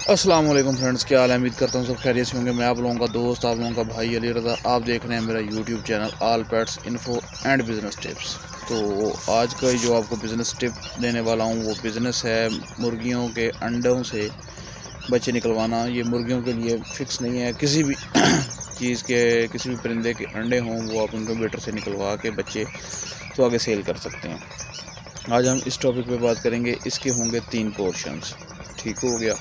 अस्सलाम वालेकुम फ्रेंड्स, क्या हाल है। उम्मीद करता हूँ सब खैरियत से होंगे। मैं आप लोगों का दोस्त, आप लोगों का भाई अली रज़ा। आप देख रहे हैं मेरा YouTube channel all pets info and business tips. तो आज का जो आपको बिज़नेस टिप देने वाला हूँ वो बिज़नेस है मुर्गियों के अंडों से बच्चे निकलवाना। ये मुर्गियों के लिए फ़िक्स नहीं है, किसी भी चीज़ के, किसी भी परिंदे के अंडे हों वो आप इनक्यूबेटर से निकलवा के बच्चे तो आगे सेल कर सकते हैं। आज हम इस टॉपिक पे बात करेंगे। इसके होंगे 3 पोर्शंस, ठीक हो गया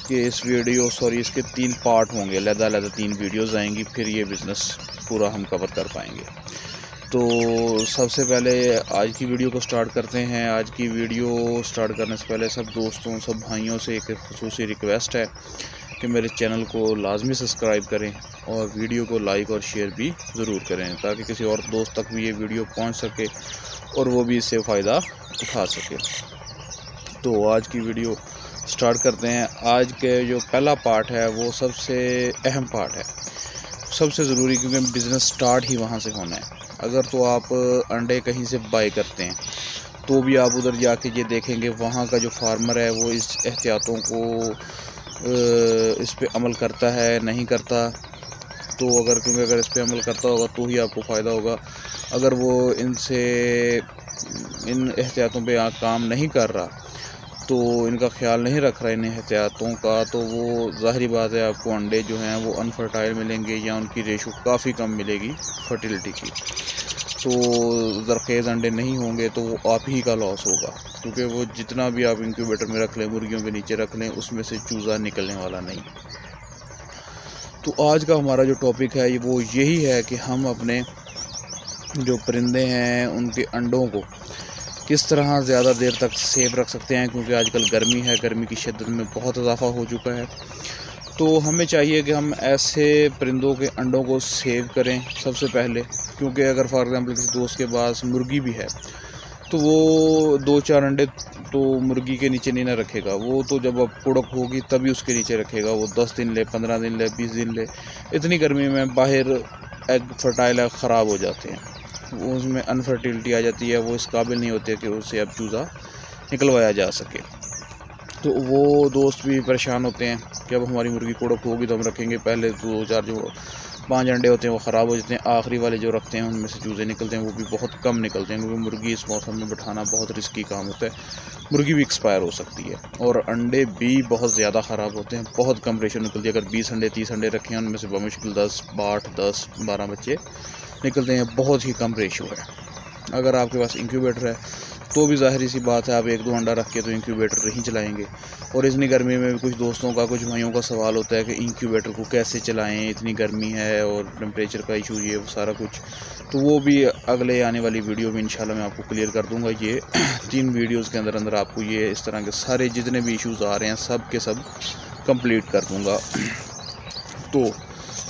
कि इसके 3 पार्ट होंगे, अलग-अलग 3 वीडियोज़ आएंगी, फिर ये बिज़नेस पूरा हम कवर कर पाएंगे। तो सबसे पहले आज की वीडियो को स्टार्ट करते हैं। आज की वीडियो स्टार्ट करने से पहले सब दोस्तों, सब भाइयों से एक ख़ुसूसी रिक्वेस्ट है कि मेरे चैनल को लाजमी सब्सक्राइब करें और वीडियो को लाइक और शेयर भी ज़रूर करें, ताकि किसी और दोस्त तक भी ये वीडियो पहुंच सके और वो भी इससे फ़ायदा उठा सके। तो आज की वीडियो स्टार्ट करते हैं। आज के जो पहला पार्ट है वो सबसे अहम पार्ट है, सबसे ज़रूरी, क्योंकि बिज़नेस स्टार्ट ही वहाँ से होना है। अगर तो आप अंडे कहीं से बाय करते हैं तो भी आप उधर जाके ये देखेंगे वहाँ का जो फार्मर है वो इस एहतियातों को इस पे अमल करता है नहीं करता। तो अगर इस पे अमल करता होगा तो ही आपको फ़ायदा होगा। अगर वो इन एहतियातों पे काम नहीं कर रहा, तो इनका ख्याल नहीं रख रहा इन एहतियातों का, तो वो ज़ाहिरी बात है आपको अंडे जो हैं वो अनफर्टाइल मिलेंगे या उनकी रेशो काफ़ी कम मिलेगी फर्टिलिटी की। तो ज़रख़ेज़ अंडे नहीं होंगे तो वो आप ही का लॉस होगा, क्योंकि वो जितना भी आप इंक्यूबेटर में रख लें, मुर्गियों के नीचे रख लें, उसमें से चूज़ा निकलने वाला नहीं। तो आज का हमारा जो टॉपिक है वो यही है कि हम अपने जो परिंदे हैं उनके अंडों को किस तरह ज़्यादा देर तक सेफ रख सकते हैं, क्योंकि आजकल गर्मी है, गर्मी की शिद्दत में बहुत इजाफा हो चुका है। तो हमें चाहिए कि हम ऐसे परिंदों के अंडों को सेव करें सबसे पहले, क्योंकि अगर फॉर एग्ज़ाम्पल किसी दोस्त के पास मुर्गी भी है तो वो 2-4 अंडे तो मुर्गी के नीचे नहीं ना रखेगा। वो तो जब अब कुड़क होगी तभी उसके नीचे रखेगा। वो 10 दिन ले, 15 दिन ले, 20 दिन ले। इतनी गर्मी में बाहर एग फर्टाइल एग ख़राब हो जाते हैं, वो उसमें अनफर्टिलिटी आ जाती है, वो इस काबिल नहीं होते कि उससे अब चूज़ा निकलवाया जा सके। तो वो दोस्त भी परेशान होते हैं कि अब हमारी मुर्गी कुड़क होगी तो हम रखेंगे, पहले 2-4 जो 5 अंडे होते हैं वो ख़राब हो जाते हैं, आखिरी वाले जो रखते हैं उनमें से चूज़े निकलते हैं, वो भी बहुत कम निकलते हैं, क्योंकि मुर्गी इस मौसम में बिठाना बहुत रिस्की काम होता है। मुर्गी भी एक्सपायर हो सकती है और अंडे भी बहुत ज़्यादा ख़राब होते हैं, बहुत कम रेशो निकलती है। अगर 20 अंडे 30 अंडे रखे हैं उनमें से बमुश्किल 10, 8, 10, 12 बच्चे निकलते हैं, बहुत ही कम रेशो है। अगर आपके पास इंक्यूबेटर है तो भी ज़ाहिर सी बात है आप 1-2 अंडा रख के तो इंक्यूबेटर नहीं चलाएंगे। और इतनी गर्मी में भी कुछ दोस्तों का, कुछ भाइयों का सवाल होता है कि इंक्यूबेटर को कैसे चलाएं, इतनी गर्मी है और टेम्परेचर का इशू, ये वो सारा कुछ। तो वो भी अगले आने वाली वीडियो में इंशाल्लाह मैं आपको क्लियर कर दूंगा। ये 3 वीडियोज़ के अंदर आपको ये इस तरह के सारे जितने भी इशूज़ आ रहे हैं सब के सब कंप्लीट कर दूँगा। तो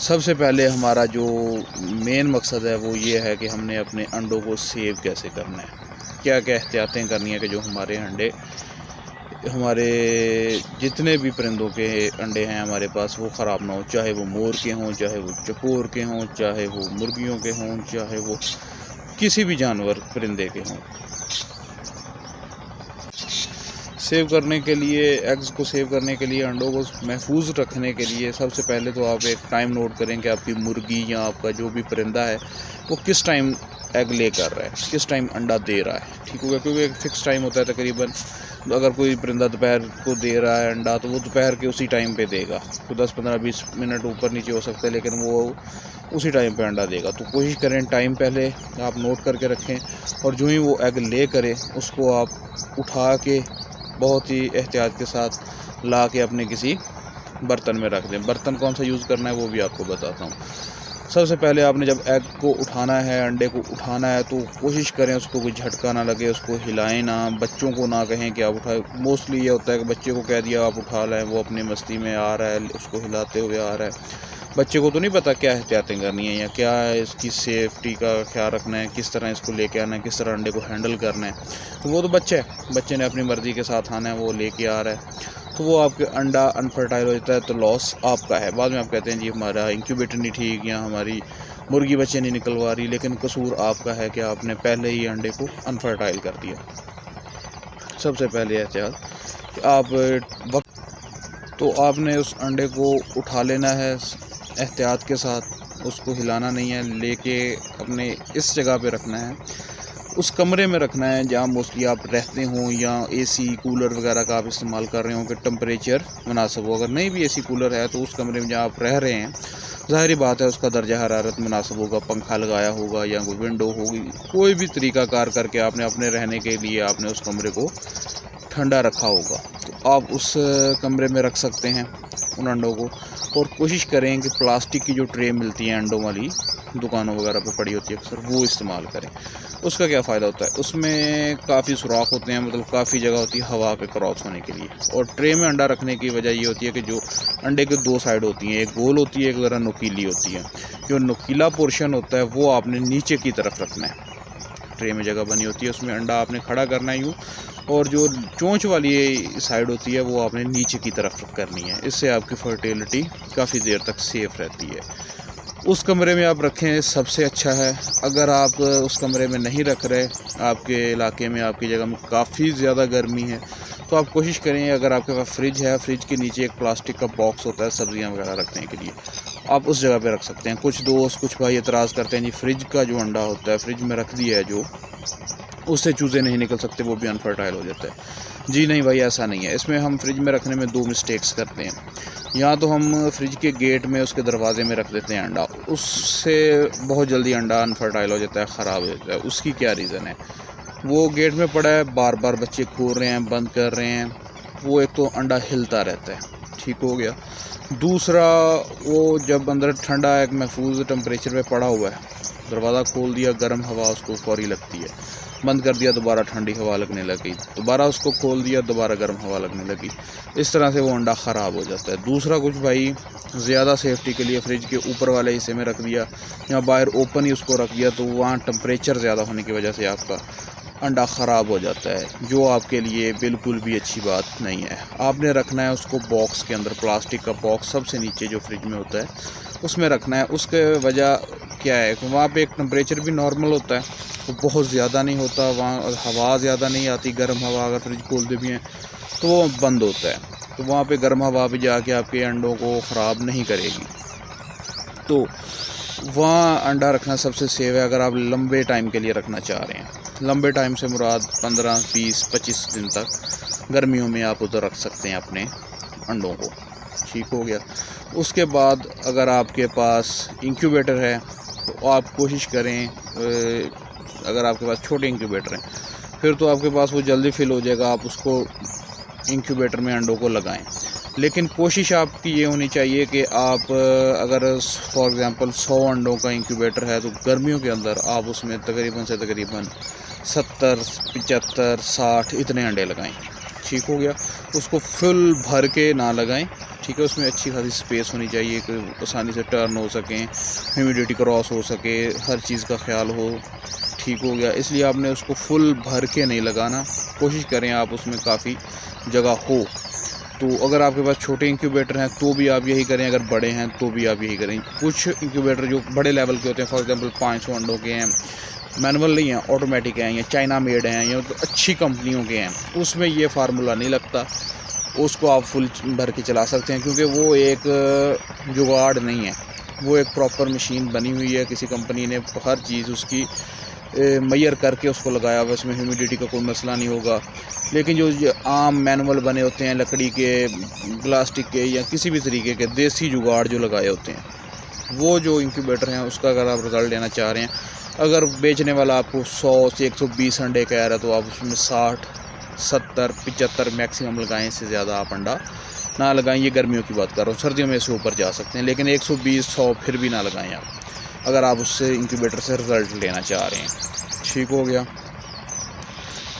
सबसे पहले हमारा जो मेन मकसद है वो ये है कि हमने अपने अंडों को सेव कैसे करना है, क्या क्या एहतियातें करनी है कि जो हमारे अंडे, हमारे जितने भी परिंदों के अंडे हैं हमारे पास वो ख़राब ना हो, चाहे वो मोर के हों, चाहे वो चकोर के हों, चाहे वो मुर्गियों के हों, चाहे वो किसी भी जानवर परिंदे के हों। सेव करने के लिए, एग्स को सेव करने के लिए, अंडों को महफूज रखने के लिए सबसे पहले तो आप एक टाइम नोट करें कि आपकी मुर्गी या आपका जो भी परिंदा है वो किस टाइम एग ले कर रहा है, किस टाइम अंडा दे रहा है, ठीक होगा। क्योंकि एक फ़िक्स टाइम होता है तकरीबन, अगर कोई परिंदा दोपहर को दे रहा है अंडा तो वो दोपहर के उसी टाइम पे देगा। तो 10-15-20 मिनट ऊपर नीचे हो सकता है, लेकिन वो उसी टाइम पे अंडा देगा। तो कोशिश करें टाइम पहले आप नोट करके रखें, और जो ही वो एग ले करे उसको आप उठा के बहुत ही एहतियात के साथ ला के अपने किसी बर्तन में रख दें। बर्तन कौन सा यूज़ करना है वो भी आपको बताता हूँ। सबसे पहले आपने जब एग को उठाना है, अंडे को उठाना है, तो कोशिश करें उसको कोई झटका ना लगे, उसको हिलाएं ना, बच्चों को ना कहें कि आप उठाए। मोस्टली ये होता है कि बच्चे को कह दिया आप उठा लें, वो अपनी मस्ती में आ रहा है, उसको हिलाते हुए आ रहा है। बच्चे को तो नहीं पता क्या एहतियातें करनी है या क्या इसकी सेफ्टी का ख्याल रखना है, किस तरह इसको लेके आना है, किस तरह अंडे को हैंडल करना है। तो वो तो बच्चा है, बच्चे ने अपनी मर्ज़ी के साथ आना है, वो लेके आ रहा है, तो वो आपके अंडा अनफर्टाइल हो जाता है, तो लॉस आपका है। बाद में आप कहते हैं जी हमारा इंक्यूबेटर नहीं ठीक या हमारी मुर्गी बच्चे नहीं निकलवा रही, लेकिन कसूर आपका है कि आपने पहले ही अंडे को अनफर्टाइल कर दिया। सबसे पहले एहतियात कि आप वक्त तो आपने उस अंडे को उठा लेना है एहतियात के साथ, उसको हिलाना नहीं है, लेके अपने इस जगह पे रखना है, उस कमरे में रखना है जहाँ मोस्टली आप रहते हों या एसी कूलर वगैरह का आप इस्तेमाल कर रहे हो कि टेम्परेचर मुनासिब हो। अगर नहीं भी एसी कूलर है तो उस कमरे में जहाँ आप रह रहे हैं, ज़ाहिर बात है उसका दर्जा हरारत मुनासिब होगा, पंखा लगाया होगा या कोई विंडो होगी, कोई भी तरीका कार करके आपने अपने रहने के लिए आपने उस कमरे को ठंडा रखा होगा। तो आप उस कमरे में रख सकते हैं उन अंडों को, और कोशिश करें कि प्लास्टिक की जो ट्रे मिलती हैं अंडों वाली, दुकानों वगैरह पे पड़ी होती है अक्सर, वो इस्तेमाल करें। उसका क्या फ़ायदा होता है, उसमें काफ़ी सुराख होते हैं, मतलब काफ़ी जगह होती है हवा के क्रॉस होने के लिए। और ट्रे में अंडा रखने की वजह ये होती है कि जो अंडे के दो साइड होती हैं, एक गोल होती है, एक ज़रा नुकीली होती है। जो नुकीला पोर्शन होता है वो आपने नीचे की तरफ रखना है। ट्रे में जगह बनी होती है, उसमें अंडा आपने खड़ा करना है यूँ, और जो चोंच वाली साइड होती है वो आपने नीचे की तरफ करनी है। इससे आपकी फर्टिलिटी काफ़ी देर तक सेफ़ रहती है। उस कमरे में आप रखें, सबसे अच्छा है। अगर आप उस कमरे में नहीं रख रहे, आपके इलाके में, आपकी जगह में काफ़ी ज़्यादा गर्मी है, तो आप कोशिश करें, अगर आपके पास फ्रिज है, फ्रिज के नीचे एक प्लास्टिक का बॉक्स होता है सब्जियां वगैरह रखने के लिए, आप उस जगह पे रख सकते हैं। कुछ दोस्त, कुछ भाई एतराज़ करते हैं जी फ्रिज का जो अंडा होता है, फ्रिज में रख दिया है जो, उससे चूज़े नहीं निकल सकते, वो भी अनफर्टाइल हो जाता है। जी नहीं भाई, ऐसा नहीं है। इसमें हम फ्रिज में रखने में दो मिस्टेक्स करते हैं। या तो हम फ्रिज के गेट में, उसके दरवाजे में रख देते हैं अंडा, उससे बहुत जल्दी अंडा अनफर्टाइल हो जाता है, ख़राब हो जाता है। उसकी क्या रीज़न है, वो गेट में पड़ा है, बार बार बच्चे खोल रहे हैं, बंद कर रहे हैं, वो एक तो अंडा हिलता रहता है, ठीक हो गया। दूसरा, वो जब अंदर ठंडा एक महफूज टेम्परेचर पे पड़ा हुआ है, दरवाज़ा खोल दिया, गर्म हवा उसको फौरी लगती है, बंद कर दिया, दोबारा ठंडी हवा लगने लगी, दोबारा उसको खोल दिया, दोबारा गर्म हवा लगने लगी, इस तरह से वो अंडा ख़राब हो जाता है। दूसरा, कुछ भाई ज़्यादा सेफ्टी के लिए फ्रिज के ऊपर वाले हिस्से में रख दिया या बाहर ओपन ही उसको रख दिया, तो वहाँ टेम्परेचर ज़्यादा होने की वजह से आपका अंडा ख़राब हो जाता है, जो आपके लिए बिल्कुल भी अच्छी बात नहीं है। आपने रखना है उसको बॉक्स के अंदर, प्लास्टिक का बॉक्स सबसे नीचे जो फ्रिज में होता है उसमें रखना है। उसके वजह क्या है कि वहाँ पे एक टेम्परेचर भी नॉर्मल होता है, तो बहुत ज़्यादा नहीं होता, वहाँ हवा ज़्यादा नहीं आती, गर्म हवा अगर फ्रिज खोलते भी हैं तो वो बंद होता है, तो वहाँ पे गर्म हवा भी जाके आपके अंडों को ख़राब नहीं करेगी। तो वहाँ अंडा रखना सबसे सेफ है अगर आप लंबे टाइम के लिए रखना चाह रहे हैं। लंबे टाइम से मुराद 15, 20, 25 दिन तक गर्मियों में आप उधर रख सकते हैं अपने अंडों को, ठीक हो गया। उसके बाद अगर आपके पास इंक्यूबेटर है तो आप कोशिश करें, अगर आपके पास छोटे इंक्यूबेटर हैं फिर तो आपके पास वो जल्दी फिल हो जाएगा, आप उसको इंक्यूबेटर में अंडों को लगाएं। लेकिन कोशिश आपकी ये होनी चाहिए कि आप अगर फॉर एग्ज़ाम्पल 100 अंडों का इंक्यूबेटर है तो गर्मियों के अंदर आप उसमें तकरीबन से तकरीबन 70, 75, 60 इतने अंडे लगाएं, ठीक हो गया। उसको फुल भर के ना लगाएं, ठीक है। उसमें अच्छी खासी स्पेस होनी चाहिए कि आसानी से टर्न हो सकें, ह्यूमिडिटी क्रॉस हो सके, हर चीज़ का ख्याल हो, ठीक हो गया। इसलिए आपने उसको फुल भर के नहीं लगाना, कोशिश करें आप उसमें काफ़ी जगह हो। तो अगर आपके पास छोटे इंक्यूबेटर हैं तो भी आप यही करें, अगर बड़े हैं तो भी आप यही करें। कुछ इंक्यूबेटर जो बड़े लेवल के होते हैं, फॉर एग्जांपल 500 अंडों के हैं, मैनुअल नहीं हैं, ऑटोमेटिक हैं या चाइना मेड हैं या तो अच्छी कंपनियों के हैं, उसमें ये फार्मूला नहीं लगता, उसको आप फुल भर के चला सकते हैं, क्योंकि वो एक जुगाड़ नहीं है, वो एक प्रॉपर मशीन बनी हुई है, किसी कंपनी ने हर चीज़ उसकी मैयर करके उसको लगाया हुआ, उसमें ह्यूमिडिटी का कोई मसला नहीं होगा। लेकिन जो आम मैनुअल बने होते हैं लकड़ी के, प्लास्टिक के या किसी भी तरीके के देसी जुगाड़ जो लगाए होते हैं, वो जो इंक्यूबेटर हैं उसका अगर आप रिज़ल्ट लेना चाह रहे हैं, अगर बेचने वाला आपको 100 से 120 अंडे कह रहा है तो आप उसमें 60, 70, 75 मैक्सिमम लगाएं, इससे ज़्यादा आप अंडा ना लगाएं। ये गर्मियों की बात कर रहा हूँ, सर्दियों में इससे ऊपर जा सकते हैं, लेकिन 120, 100 फिर भी ना लगाएं आप, अगर आप उससे इंक्यूबेटर से रिज़ल्ट लेना चाह रहे हैं, ठीक हो गया।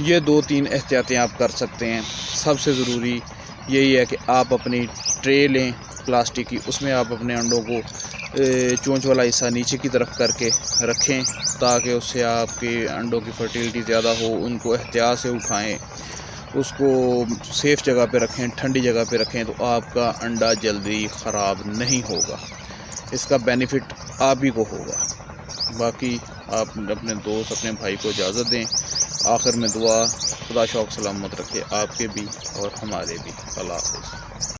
ये 2-3 एहतियातें आप कर सकते हैं। सबसे ज़रूरी यही है कि आप अपनी ट्रे लें प्लास्टिक की, उसमें आप अपने अंडों को चोंच वाला हिस्सा नीचे की तरफ करके रखें, ताकि उससे आपके अंडों की फर्टिलिटी ज़्यादा हो। उनको एहतियात से उठाएं, उसको सेफ़ जगह पे रखें, ठंडी जगह पे रखें, तो आपका अंडा जल्दी ख़राब नहीं होगा। इसका बेनिफिट आप ही को होगा। बाकी आप अपने दोस्त, अपने भाई को इजाज़त दें। आखिर में दुआ, खुदा शौक़ सलामत रखे आपके भी और हमारे भी। अल्लाह हाफ़िज़।